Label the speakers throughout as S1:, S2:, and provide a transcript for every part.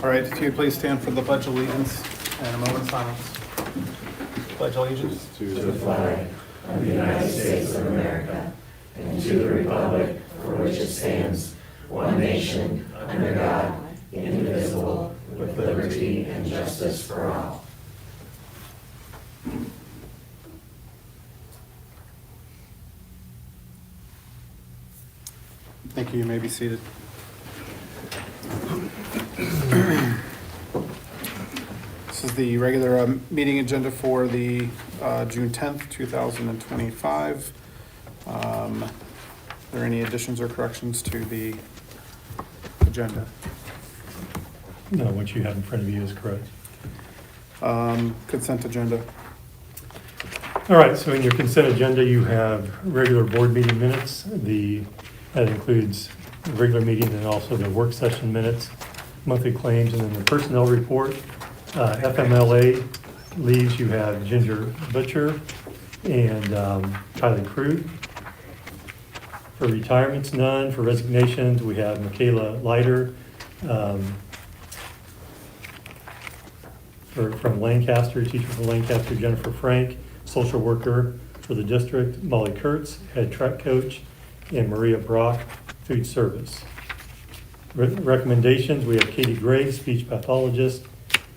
S1: All right, if you please stand for the Pledge of Allegiance and a moment of silence. Pledge allegiance
S2: to the flag of the United States of America and to the republic for which it stands, one nation, under God, indivisible, with liberty and justice for all.
S1: Thank you. You may be seated. This is the regular meeting agenda for the June 10th, 2025. Are there any additions or corrections to the agenda?
S3: No, what you have in front of you is correct.
S1: Consent agenda.
S3: All right, so in your consent agenda, you have regular board meeting minutes. That includes the regular meeting and also the work session minutes, monthly claims, and then the personnel report. FMLA leaves, you have Ginger Butcher and Kylie Krug. For retirements, none. For resignations, we have Michaela Leiter from Lancaster, teacher from Lancaster, Jennifer Frank, social worker for the district, Molly Kurtz, head track coach, and Maria Brock, food service. Recommendations, we have Katie Gray, speech pathologist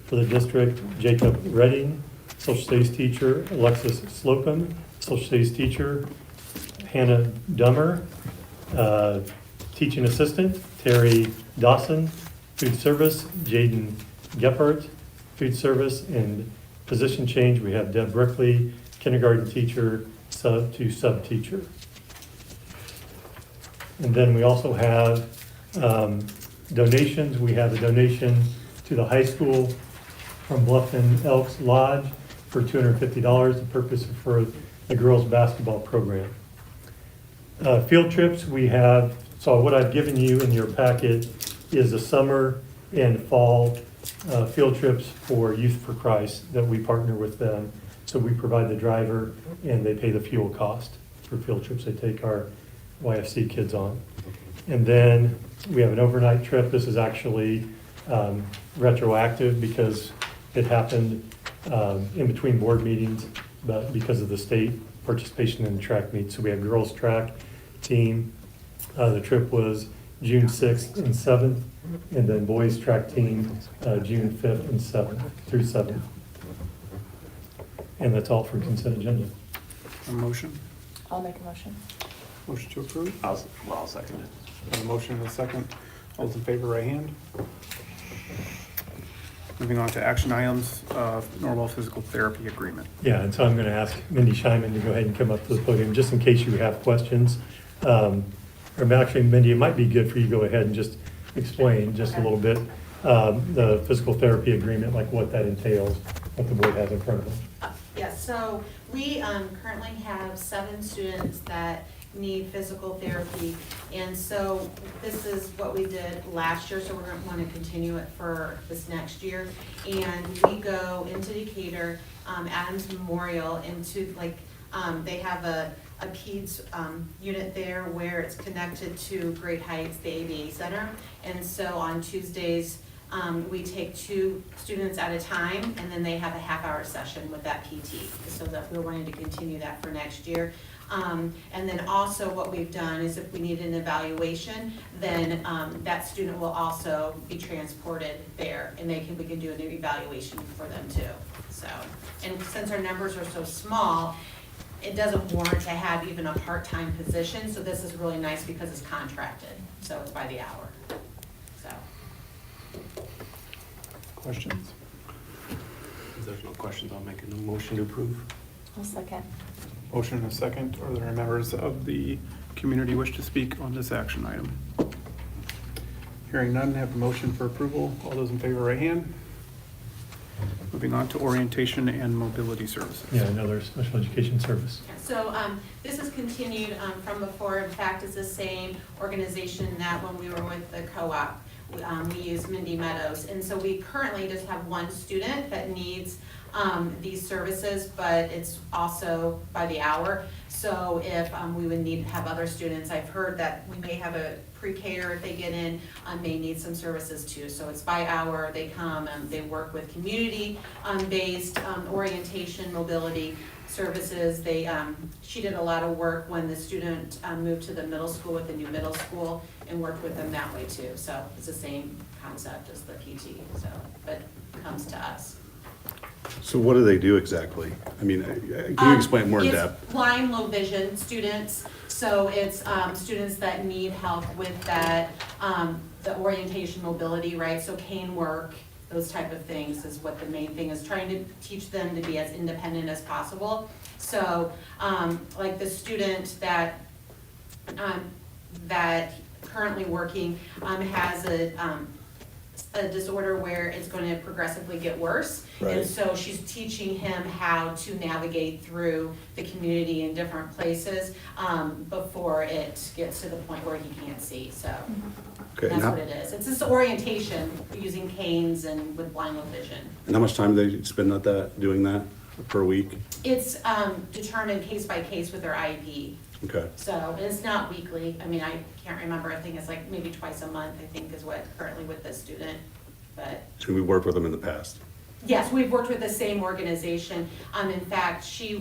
S3: for the district, Jacob Redding, social studies teacher, Alexis Slocum, social studies teacher, Hannah Dummer, teaching assistant, Terry Dawson, food service, Jaden Gephardt, food service, and position change, we have Deb Brickley, kindergarten teacher, sub teacher. And then we also have donations. We have a donation to the high school from Bluffton Elks Lodge for $250. The purpose is for the girls' basketball program. Field trips we have, so what I've given you in your packet is the summer and fall field trips for Youth for Christ that we partner with them. So we provide the driver and they pay the fuel cost for field trips they take our YFC kids on. And then we have an overnight trip. This is actually retroactive because it happened in between board meetings, but because of the state participation in the track meet. So we have girls track team. The trip was June 6th and 7th, and then boys track team June 5th and 7th through 7th. And that's all for consent agenda.
S1: A motion?
S4: I'll make a motion.
S1: Motion to approve?
S2: I'll second it.
S1: A motion and a second. All those in favor, right hand. Moving on to action items, Norwell Physical Therapy Agreement.
S3: Yeah, and so I'm going to ask Mindy Scheinman to go ahead and come up to the podium just in case you have questions. Or actually, Mindy, it might be good for you to go ahead and just explain just a little bit the physical therapy agreement, like what that entails, what the board has in front of them.
S5: Yes, so we currently have 7 students that need physical therapy, and so this is what we did last year, so we're going to want to continue it for this next year. And we go into Decatur, Adams Memorial, into they have a PEDS unit there where it's connected to Great Heights, the ABA Center, and so on Tuesdays we take 2 students at a time, and then they have a half-hour session with that PT, so that we're wanting to continue that for next year. And then also what we've done is if we need an evaluation, then that student will also be transported there, and we can do an evaluation for them too. So, and since our numbers are so small, it doesn't warrant to have even a part-time position, so this is really nice because it's contracted, so it's by the hour. So.
S1: Questions?
S2: If there's no questions, I'll make a motion to approve.
S4: I'll second.
S1: Motion and a second. Are there members of the community wish to speak on this action item? Hearing none, have a motion for approval. All those in favor, right hand. Moving on to orientation and mobility services.
S3: Yeah, another special education service.
S5: So this is continued from before. In fact, it's the same organization that when we were with the co-op, we use Mindy Meadows. And so we currently just have one student that needs these services, but it's also by the hour. So if we would need to have other students, I've heard that we may have a pre-K if they get in, may need some services too. So it's by hour, they come and they work with community-based orientation, mobility services. She did a lot of work when the student moved to the middle school with the new middle school and worked with them that way too. So it's the same concept as the PT, so, but it comes to us.
S6: So what do they do exactly? I mean, can you explain more in depth?
S5: It's blind, low vision students, so it's students that need help with that, the orientation, mobility, right? So cane work, those type of things is what the main thing is, trying to teach them to be as independent as possible. So, like the student that currently working has a disorder where it's going to progressively get worse.
S6: Right.
S5: And so she's teaching him how to navigate through the community in different places before it gets to the point where he can't see. So
S6: Okay,
S5: that's what it is. It's this orientation using canes and with blind low vision.
S6: And how much time do they spend at that, doing that per week?
S5: It's determined case by case with their IEP.
S6: Okay.
S5: So it's not weekly. I mean, I can't remember. I think it's like maybe twice a month, I think is what currently with this student. But
S6: So we worked with them in the past?
S5: yes, we've worked with the same organization. In fact, she,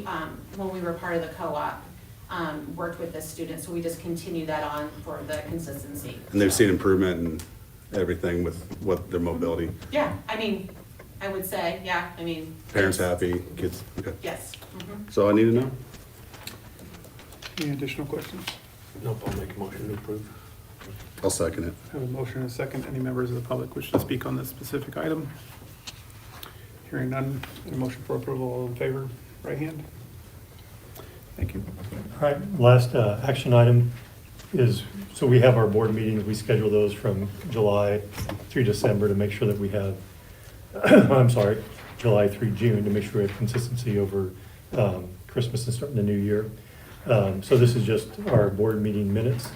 S5: when we were part of the co-op, worked with this student. So we just continue that on for the consistency.
S6: And they've seen improvement in everything with what their mobility?
S5: Yeah, I mean, I would say, yeah, I mean.
S6: Parents
S5: it's-
S6: happy, kids, okay.
S5: Yes. Mhm.
S6: So I need to know?
S1: Any additional questions?
S2: Nope, I'll make a motion to approve.
S6: I'll second it.
S1: Have a motion and a second. Any members of the public wish to speak on this specific item? Hearing none, a motion for approval, all in favor, right hand. Thank you.
S3: All right, last action item is, so we have our board meetings, we schedule those from July through December to make sure that we have, I'm sorry, July through June, to make sure we have consistency over Christmas and starting the new year. So this is just our board meeting minutes,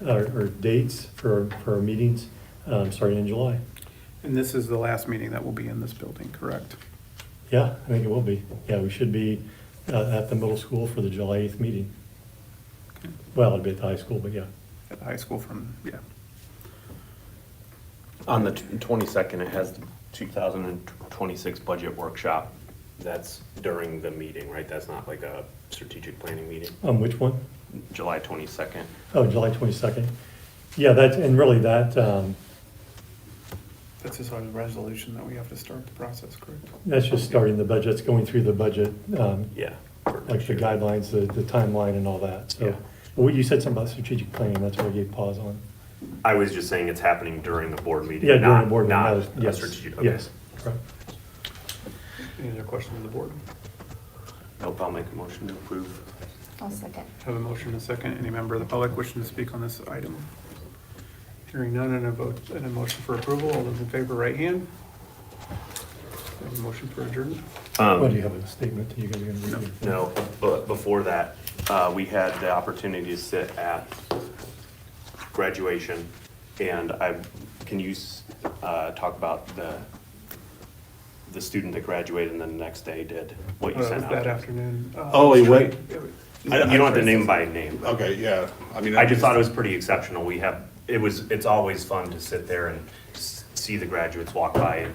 S3: or dates for our meetings, starting in July.
S1: And this is the last meeting that will be in this building, correct?
S3: Yeah, I think it will be. Yeah, we should be at the middle school for the July 8th meeting.
S1: Okay.
S3: Well, it'll be at the high school, but yeah.
S1: At the high school from, yeah.
S2: On the 22nd, it has the 2026 budget workshop. That's during the meeting, right? That's not like a strategic planning meeting?
S3: Which one?
S2: July 22nd.
S3: Oh, July 22nd. Yeah, that's, and really that,
S1: That's just our resolution that we have to start the process, correct?
S3: that's just starting the budget, it's going through the budget,
S2: Yeah.
S3: like the guidelines, the timeline and all that. So,
S2: Yeah.
S3: but what you said something about strategic planning, that's what I gave pause on.
S2: I was just saying it's happening during the board meeting.
S3: Yeah, during
S2: not-
S3: the board meeting,
S2: Not
S3: that was-
S2: a
S3: yes,
S2: strategic, okay.
S3: yes, correct.
S1: Any other questions of the board?
S2: Nope, I'll make a motion to approve.
S4: I'll second.
S1: Have a motion and a second. Any member of the public wishing to speak on this item? Hearing none and a vote and a motion for approval. All those in favor, right hand. Have a motion for adjournment.
S3: What, do you have a statement that you guys are gonna read?
S2: No, but before that, we had the opportunity to sit at graduation, and can you talk about the student that graduated and then the next day did what you
S1: It
S2: sent
S1: was
S2: out?
S1: that afternoon.
S6: Oh, he went-
S2: You don't have to name by name.
S6: Okay, yeah. I mean,
S2: I just thought it was pretty exceptional. It's always fun to sit there and see the graduates walk by.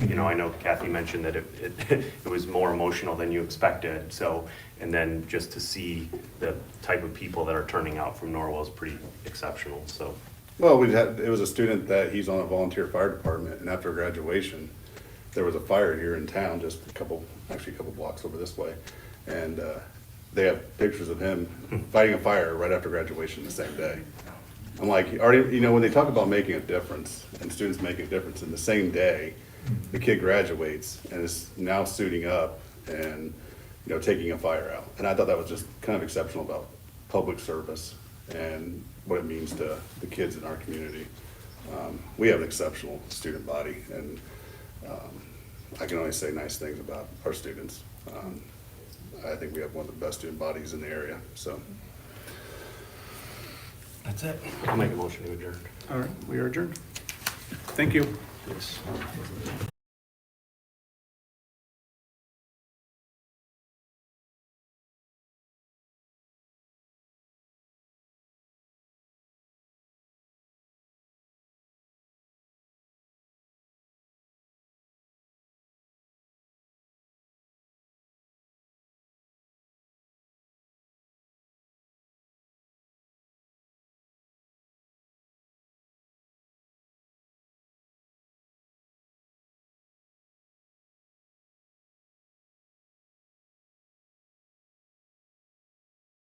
S2: You know, I know Kathy mentioned that it was more emotional than you expected, so, and then just to see the type of people that are turning out from Norwell is pretty exceptional, so.
S6: Well, it was a student that he's on a volunteer fire department, and after graduation, there was a fire here in town, just a couple blocks over this way. And they have pictures of him fighting a fire right after graduation the same day. I'm like, already, you know, when they talk about making a difference and students making a difference in the same day, the kid graduates and is now suiting up and, you know, taking a fire out. And I thought that was just kind of exceptional about public service and what it means to the kids in our community. We have an exceptional student body, and I can only say nice things about our students. I think we have one of the best student bodies in the area, so.
S2: That's it. I'll make a motion to adjourn.
S1: All right, we are adjourned. Thank you.
S7: Yes.